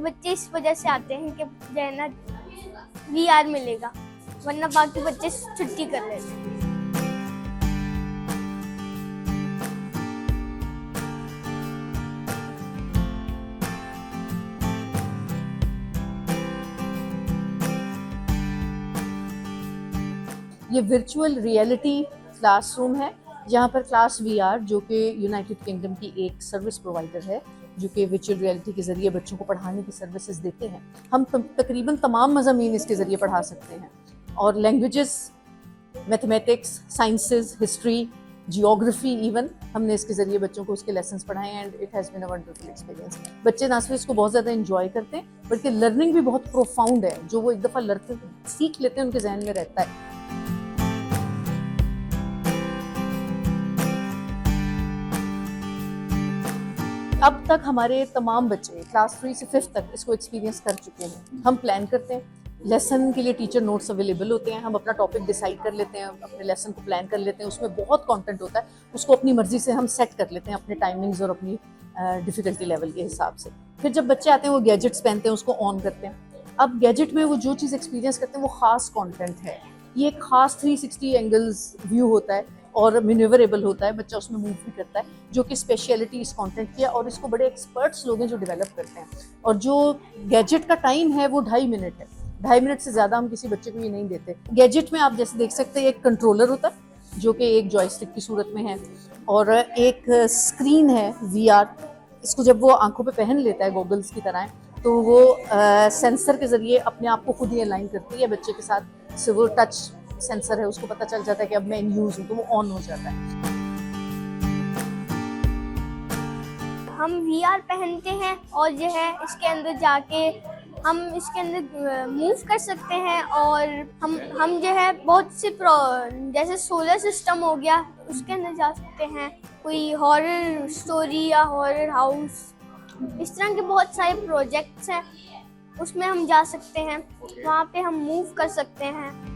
बच्चे इस वजह से आते हैं कि जो है ना VR मिलेगा, वरना बाकी बच्चे छुट्टी कर लेते हैं। ये वर्चुअल रियलिटी क्लासरूम है, जहाँ पर क्लास VR जो कि यूनाइटेड किंगडम की एक सर्विस प्रोवाइडर है, जो कि वर्चुअल रियलिटी के ज़रिए बच्चों को पढ़ाने की सर्विसेज देते हैं। हम तकरीबन तमाम मज़ामीन इसके ज़रिए पढ़ा सकते हैं, और languages, mathematics, sciences, history, geography even हमने इसके ज़रिए बच्चों को उसके लेसन्स पढ़ाए and it has been a wonderful experience. बच्चे ना सिर्फ इसको बहुत ज़्यादा इंजॉय करते हैं, बल्कि लर्निंग भी बहुत प्रोफाउंड है। जो वो एक दफ़ा सीख लेते हैं उनके जहन में रहता है। अब तक हमारे तमाम बच्चे क्लास 3 से 5th तक इसको एक्सपीरियंस कर चुके हैं। हम प्लान करते हैं, लेसन के लिए टीचर नोट्स अवेलेबल होते हैं, हम अपना टॉपिक डिसाइड कर लेते हैं, अपने लेसन को प्लान कर लेते हैं। उसमें बहुत कंटेंट होता है, उसको अपनी मर्जी से हम सेट कर लेते हैं अपने टाइमिंग्स और अपनी डिफ़िकल्टी लेवल के हिसाब से। फिर जब बच्चे आते हैं वो गैजेट्स पहनते हैं, उसको ऑन करते हैं। अब गैजेट में वो जो चीज़ एक्सपीरियंस करते हैं वो ख़ास कॉन्टेंट है। ये एक ख़ास 360 एंगल्स व्यू होता है और मैन्यूवरेबल होता है, बच्चा उसमें मूव भी करता है, जो कि स्पेशलिटी इस कंटेंट की है। और इसको बड़े एक्सपर्ट्स लोग हैं जो डेवलप करते हैं। और जो गैजेट का टाइम है वो 2.5 मिनट है। 2.5 मिनट से ज़्यादा हम किसी बच्चे को ये नहीं देते। गैजेट में आप जैसे देख सकते हैं एक कंट्रोलर होता है जो कि एक जॉयस्टिक की सूरत में है, और एक स्क्रीन है VR। इसको जब वो आंखों पे पहन लेता है, गॉगल्स की तरह है, तो वो सेंसर के ज़रिए अपने आप को खुद ही अलाइन करती है बच्चे के साथ। से वो टच सेंसर है, उसको पता चल जाता है कि अब मैं इन यूज़ हूँ, तो वो ऑन हो जाता है। हम VR पहनते हैं और जो है इसके अंदर जाके हम इसके अंदर मूव कर सकते हैं, और हम जो है बहुत से जैसे सोलर सिस्टम हो गया, उसके अंदर जा सकते हैं। कोई हॉरर स्टोरी या हॉरर हाउस, इस तरह के बहुत सारे प्रोजेक्ट्स हैं, उसमें हम जा सकते हैं, वहाँ पे हम मूव कर सकते हैं।